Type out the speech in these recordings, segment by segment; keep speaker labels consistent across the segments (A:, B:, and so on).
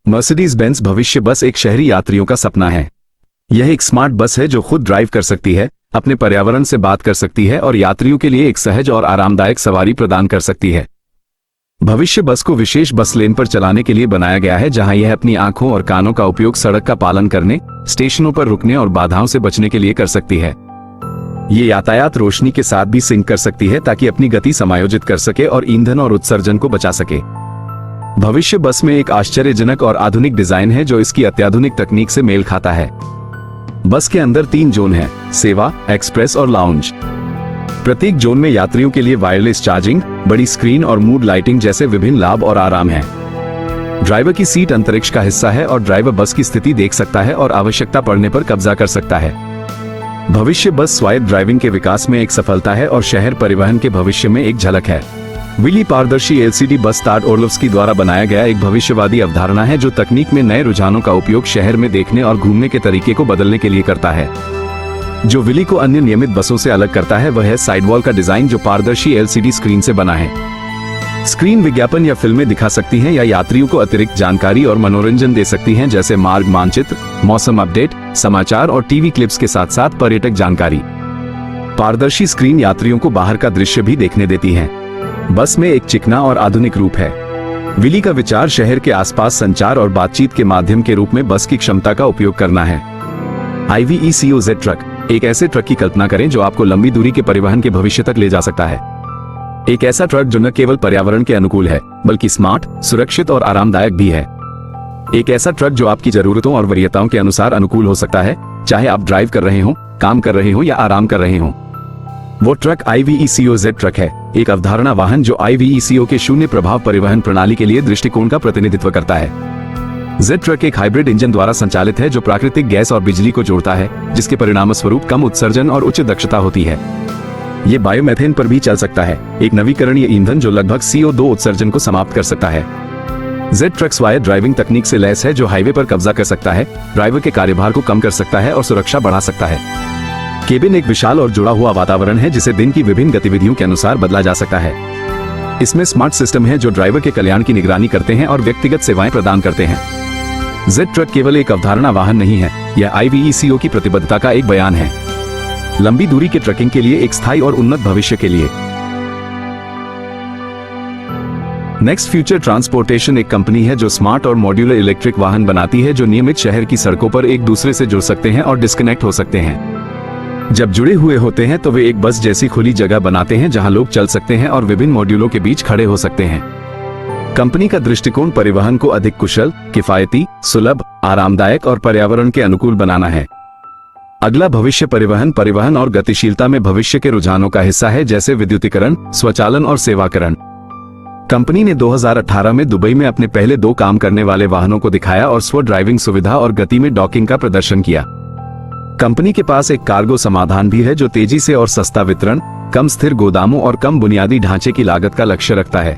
A: Mercedes Benz भविष्य बस एक शहरी यात्रियों का सपना है। यह एक स्मार्ट बस है जो खुद ड्राइव कर सकती है, अपने पर्यावरण से बात कर सकती है और यात्रियों के लिए एक सहज और आरामदायक सवारी प्रदान कर सकती है। भविष्य बस को विशेष बस लेन पर चलाने के लिए बनाया गया है, जहां यह अपनी आंखों और कानों का उपयोग सड़क का पालन करने, स्टेशनों पर रुकने और बाधाओं से बचने के लिए कर सकती है। ये यातायात रोशनी के साथ भी सिंक कर सकती है ताकि अपनी गति समायोजित कर सके और ईंधन और उत्सर्जन को बचा सके। भविष्य बस में एक आश्चर्यजनक और आधुनिक डिजाइन है जो इसकी अत्याधुनिक तकनीक से मेल खाता है। बस के अंदर 3 जोन हैं: सेवा, एक्सप्रेस और लाउंज। प्रत्येक जोन में यात्रियों के लिए वायरलेस चार्जिंग, बड़ी स्क्रीन और मूड लाइटिंग जैसे विभिन्न लाभ और आराम हैं। ड्राइवर की सीट अंतरिक्ष का हिस्सा है और ड्राइवर बस की स्थिति देख सकता है और आवश्यकता पड़ने पर कब्जा कर सकता है। भविष्य बस स्वायत्त ड्राइविंग के विकास में एक सफलता है और शहर परिवहन के भविष्य में एक झलक है। विली पारदर्शी एलसीडी बस टाड ओर्लोव्स्की द्वारा बनाया गया एक भविष्यवादी अवधारणा है जो तकनीक में नए रुझानों का उपयोग शहर में देखने और घूमने के तरीके को बदलने के लिए करता है। जो विली को अन्य नियमित बसों से अलग करता है वह है साइडवॉल का डिजाइन जो पारदर्शी एलसीडी स्क्रीन से बना है। स्क्रीन विज्ञापन या फिल्में दिखा सकती हैं या यात्रियों को अतिरिक्त जानकारी और मनोरंजन दे सकती हैं, जैसे मार्ग मानचित्र, मौसम अपडेट, समाचार और टीवी क्लिप्स के साथ साथ पर्यटक जानकारी। पारदर्शी स्क्रीन यात्रियों को बाहर का दृश्य भी देखने देती हैं। बस में एक चिकना और आधुनिक रूप है। विली का विचार शहर के आसपास संचार और बातचीत के माध्यम के रूप में बस की क्षमता का उपयोग करना है। IVECO-Z ट्रक, एक ऐसे ट्रक की कल्पना करें जो आपको लंबी दूरी के परिवहन के भविष्य तक ले जा सकता है। एक ऐसा ट्रक जो न केवल पर्यावरण के अनुकूल है बल्कि स्मार्ट, सुरक्षित और आरामदायक भी है। एक ऐसा ट्रक जो आपकी जरूरतों और वरीयताओं के अनुसार अनुकूल हो सकता है, चाहे आप ड्राइव कर रहे हो, काम कर रहे हो या आराम कर रहे हो। वो ट्रक IVECO-Z ट्रक है, एक अवधारणा वाहन जो IVECO के शून्य प्रभाव परिवहन प्रणाली के लिए दृष्टिकोण का प्रतिनिधित्व करता है। Z ट्रक एक हाइब्रिड इंजन द्वारा संचालित है जो प्राकृतिक गैस और बिजली को जोड़ता है, जिसके परिणामस्वरूप कम उत्सर्जन और उच्च दक्षता होती है। ये बायोमेथेन पर भी चल सकता है, एक नवीकरणीय ईंधन जो लगभग CO2 उत्सर्जन को समाप्त कर सकता है। Z ट्रक स्वायत्त ड्राइविंग तकनीक से लैस है जो हाईवे पर कब्जा कर सकता है, ड्राइवर के कार्यभार को कम कर सकता है और सुरक्षा बढ़ा सकता है। केबिन एक विशाल और जुड़ा हुआ वातावरण है जिसे दिन की विभिन्न गतिविधियों के अनुसार बदला जा सकता है। इसमें स्मार्ट सिस्टम है जो ड्राइवर के कल्याण की निगरानी करते हैं और व्यक्तिगत सेवाएं प्रदान करते हैं। Z ट्रक केवल एक अवधारणा वाहन नहीं है, यह IVECO की प्रतिबद्धता का एक बयान है। लंबी दूरी के ट्रकिंग के लिए एक स्थायी और उन्नत भविष्य के लिए। नेक्स्ट फ्यूचर ट्रांसपोर्टेशन एक कंपनी है जो स्मार्ट और मॉड्यूलर इलेक्ट्रिक वाहन बनाती है जो नियमित शहर की सड़कों पर एक दूसरे से जुड़ सकते हैं और डिस्कनेक्ट हो सकते हैं। जब जुड़े हुए होते हैं तो वे एक बस जैसी खुली जगह बनाते हैं जहां लोग चल सकते हैं और विभिन्न मॉड्यूलों के बीच खड़े हो सकते हैं। कंपनी का दृष्टिकोण परिवहन को अधिक कुशल, किफायती, सुलभ, आरामदायक और पर्यावरण के अनुकूल बनाना है। अगला भविष्य परिवहन और गतिशीलता में भविष्य के रुझानों का हिस्सा है, जैसे विद्युतीकरण, स्वचालन और सेवाकरण। कंपनी ने 2018 में दुबई में अपने पहले 2 काम करने वाले वाहनों को दिखाया और स्व ड्राइविंग सुविधा और गति में डॉकिंग का प्रदर्शन किया। कंपनी के पास एक कार्गो समाधान भी है जो तेजी से और सस्ता वितरण, कम स्थिर गोदामों और कम बुनियादी ढांचे की लागत का लक्ष्य रखता है।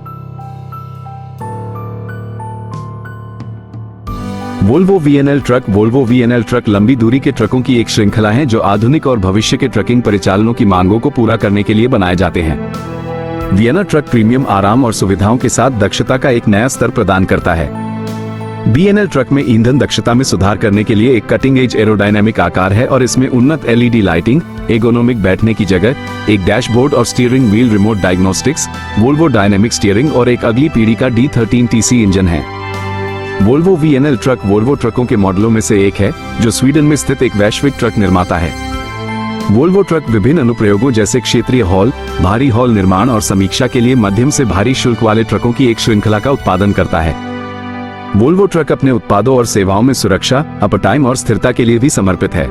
A: वोल्वो VNL ट्रक लंबी दूरी के ट्रकों की एक श्रृंखला है जो आधुनिक और भविष्य के ट्रकिंग परिचालनों की मांगों को पूरा करने के लिए बनाए जाते हैं। वियना ट्रक प्रीमियम आराम और सुविधाओं के साथ दक्षता का एक नया स्तर प्रदान करता है। BNL ट्रक में ईंधन दक्षता में सुधार करने के लिए एक कटिंग एज एरोडायनामिक आकार है और इसमें उन्नत LED लाइटिंग, एर्गोनोमिक बैठने की जगह, एक डैशबोर्ड और steering wheel remote diagnostics, Volvo dynamic steering और एक अगली पीढ़ी का D13 TC इंजन है। वोल्वो VNL ट्रक वोल्वो ट्रकों के मॉडलों में से एक है जो स्वीडन में स्थित एक वैश्विक ट्रक निर्माता है। वोल्वो ट्रक विभिन्न अनुप्रयोगों जैसे क्षेत्रीय हॉल, भारी हॉल निर्माण और समीक्षा के लिए मध्यम से भारी शुल्क वाले ट्रकों की एक श्रृंखला का उत्पादन करता है। वोल्वो ट्रक अपने उत्पादों और सेवाओं में सुरक्षा, अपटाइम और स्थिरता के लिए भी समर्पित है।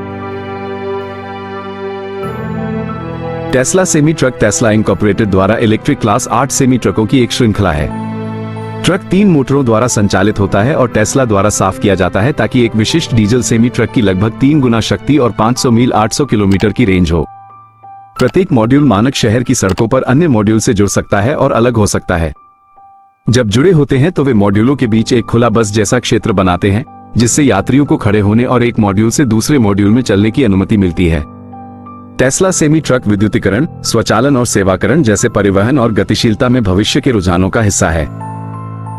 A: Tesla semi truck Tesla incorporated द्वारा इलेक्ट्रिक क्लास 8 सेमी ट्रकों की एक श्रृंखला है। ट्रक 3 मोटरों द्वारा संचालित होता है और टेस्ला द्वारा साफ किया जाता है ताकि एक विशिष्ट डीजल सेमी ट्रक की लगभग 3 गुना शक्ति और 500 मील 800 किलोमीटर की रेंज हो। प्रत्येक मॉड्यूल मानक शहर की सड़कों पर अन्य मॉड्यूल से जुड़ सकता है और अलग हो सकता है। जब जुड़े होते हैं तो वे मॉड्यूलों के बीच एक खुला बस जैसा क्षेत्र बनाते हैं, जिससे यात्रियों को खड़े होने और एक मॉड्यूल से दूसरे मॉड्यूल में चलने की अनुमति मिलती है। टेस्ला सेमी ट्रक विद्युतीकरण, स्वचालन और सेवाकरण जैसे परिवहन और गतिशीलता में भविष्य के रुझानों का हिस्सा है।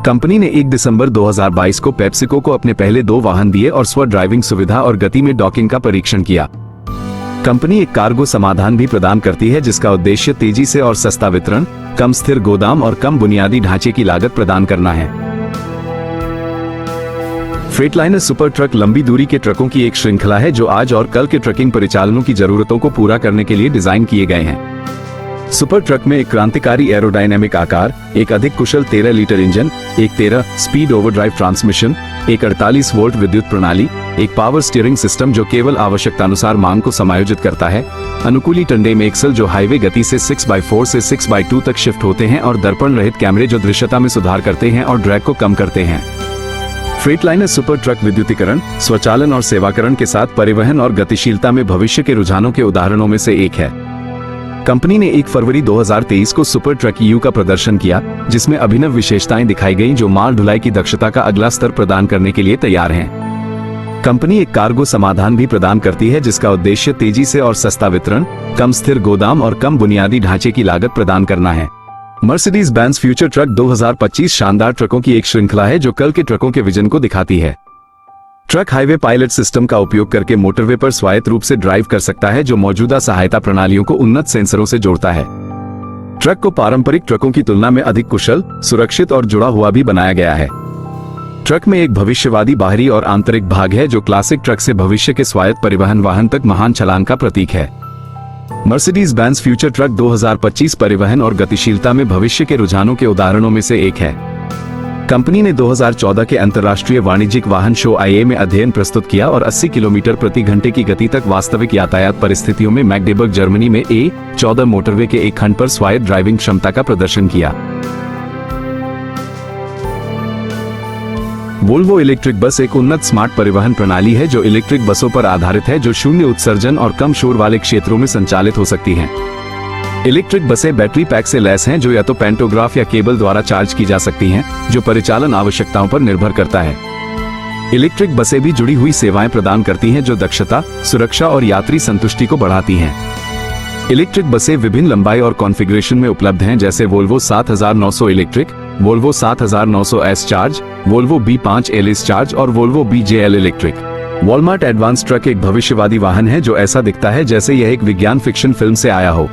A: कंपनी ने 1 दिसंबर 2022 को पेप्सिको को अपने पहले 2 वाहन दिए और स्व ड्राइविंग सुविधा और गति में डॉकिंग का परीक्षण किया। कंपनी एक कार्गो समाधान भी प्रदान करती है जिसका उद्देश्य तेजी से और सस्ता वितरण, कम स्थिर गोदाम और कम बुनियादी ढांचे की लागत प्रदान करना है। फ्रेटलाइनर सुपर ट्रक लंबी दूरी के ट्रकों की एक श्रृंखला है जो आज और कल के ट्रकिंग परिचालनों की जरूरतों को पूरा करने के लिए डिजाइन किए गए हैं। सुपर ट्रक में एक क्रांतिकारी एरोडायनेमिक आकार, एक अधिक कुशल 13 लीटर इंजन, एक 13 स्पीड ओवरड्राइव ट्रांसमिशन, एक 48 वोल्ट विद्युत प्रणाली, एक पावर स्टीयरिंग सिस्टम जो केवल आवश्यकतानुसार मांग को समायोजित करता है, अनुकूली टंडेम एक्सल जो हाईवे गति से 6x4 से 6x2 तक शिफ्ट होते हैं और दर्पण रहित कैमरे जो दृश्यता में सुधार करते हैं और ड्रैग को कम करते हैं। फ्रेटलाइनर सुपर ट्रक विद्युतीकरण, स्वचालन और सेवाकरण के साथ परिवहन और गतिशीलता में भविष्य के रुझानों के उदाहरणों में से एक है। कंपनी ने 1 फरवरी 2023 को सुपर ट्रक EU का प्रदर्शन किया जिसमें अभिनव विशेषताएं दिखाई गईं जो माल ढुलाई की दक्षता का अगला स्तर प्रदान करने के लिए तैयार हैं। कंपनी एक कार्गो समाधान भी प्रदान करती है जिसका उद्देश्य तेजी से और सस्ता वितरण, कम स्थिर गोदाम और कम बुनियादी ढांचे की लागत प्रदान करना है। मर्सिडीज बेंज फ्यूचर ट्रक 2025 शानदार ट्रकों की एक श्रृंखला है जो कल के ट्रकों के विजन को दिखाती है। ट्रक हाईवे पायलट सिस्टम का उपयोग करके मोटरवे पर स्वायत्त रूप से ड्राइव कर सकता है जो मौजूदा सहायता प्रणालियों को उन्नत सेंसरों से जोड़ता है। ट्रक को पारंपरिक ट्रकों की तुलना में अधिक कुशल, सुरक्षित और जुड़ा हुआ भी बनाया गया है। ट्रक में एक भविष्यवादी बाहरी और आंतरिक भाग है जो क्लासिक ट्रक से भविष्य के स्वायत्त परिवहन वाहन तक महान छलांग का प्रतीक है। मर्सिडीज बेंज फ्यूचर ट्रक 2025 परिवहन और गतिशीलता में भविष्य के रुझानों के उदाहरणों में से एक है। कंपनी ने 2014 के अंतर्राष्ट्रीय वाणिज्यिक वाहन शो IA में अध्ययन प्रस्तुत किया और 80 किलोमीटर प्रति घंटे की गति तक वास्तविक यातायात परिस्थितियों में मैग्डेबर्ग जर्मनी में A14 मोटरवे के एक खंड पर स्वायत्त ड्राइविंग क्षमता का प्रदर्शन किया। वोल्वो इलेक्ट्रिक बस एक उन्नत स्मार्ट परिवहन प्रणाली है जो इलेक्ट्रिक बसों पर आधारित है जो शून्य उत्सर्जन और कम शोर वाले क्षेत्रों में संचालित हो सकती हैं। इलेक्ट्रिक बसें बैटरी पैक से लैस हैं जो या तो पैंटोग्राफ या केबल द्वारा चार्ज की जा सकती हैं, जो परिचालन आवश्यकताओं पर निर्भर करता है। इलेक्ट्रिक बसें भी जुड़ी हुई सेवाएं प्रदान करती हैं जो दक्षता, सुरक्षा और यात्री संतुष्टि को बढ़ाती हैं। इलेक्ट्रिक बसें विभिन्न लंबाई और कॉन्फ़िगरेशन में उपलब्ध हैं जैसे Volvo 7900 electric, Volvo 7900 S charge, Volvo B5 एलिस चार्ज और Volvo BJL electric. Walmart advance truck एक भविष्यवादी वाहन है जो ऐसा दिखता है जैसे यह एक विज्ञान फिक्शन फिल्म से आया हो।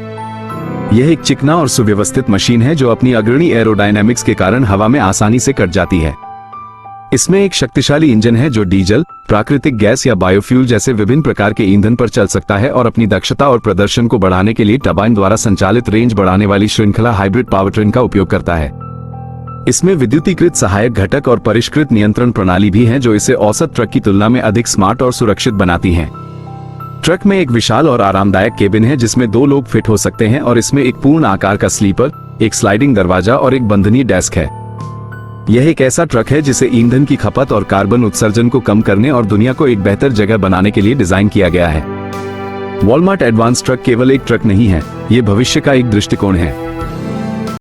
A: यह एक चिकना और सुव्यवस्थित मशीन है जो अपनी अग्रणी एरोडायनामिक्स के कारण हवा में आसानी से कट जाती है। इसमें एक शक्तिशाली इंजन है जो डीजल, प्राकृतिक गैस या बायोफ्यूल जैसे विभिन्न प्रकार के ईंधन पर चल सकता है और अपनी दक्षता और प्रदर्शन को बढ़ाने के लिए टरबाइन द्वारा संचालित रेंज बढ़ाने वाली श्रृंखला हाइब्रिड पावरट्रेन का उपयोग करता है। इसमें विद्युतीकृत सहायक घटक और परिष्कृत नियंत्रण प्रणाली भी है जो इसे औसत ट्रक की तुलना में अधिक स्मार्ट और सुरक्षित बनाती हैं। ट्रक में एक विशाल और आरामदायक केबिन है जिसमें 2 लोग फिट हो सकते हैं और इसमें एक पूर्ण आकार का स्लीपर, एक स्लाइडिंग दरवाजा और एक बंधनीय डेस्क है। यह एक ऐसा ट्रक है जिसे ईंधन की खपत और कार्बन उत्सर्जन को कम करने और दुनिया को एक बेहतर जगह बनाने के लिए डिजाइन किया गया है। वॉलमार्ट एडवांस ट्रक केवल एक ट्रक नहीं है, ये भविष्य का एक दृष्टिकोण है।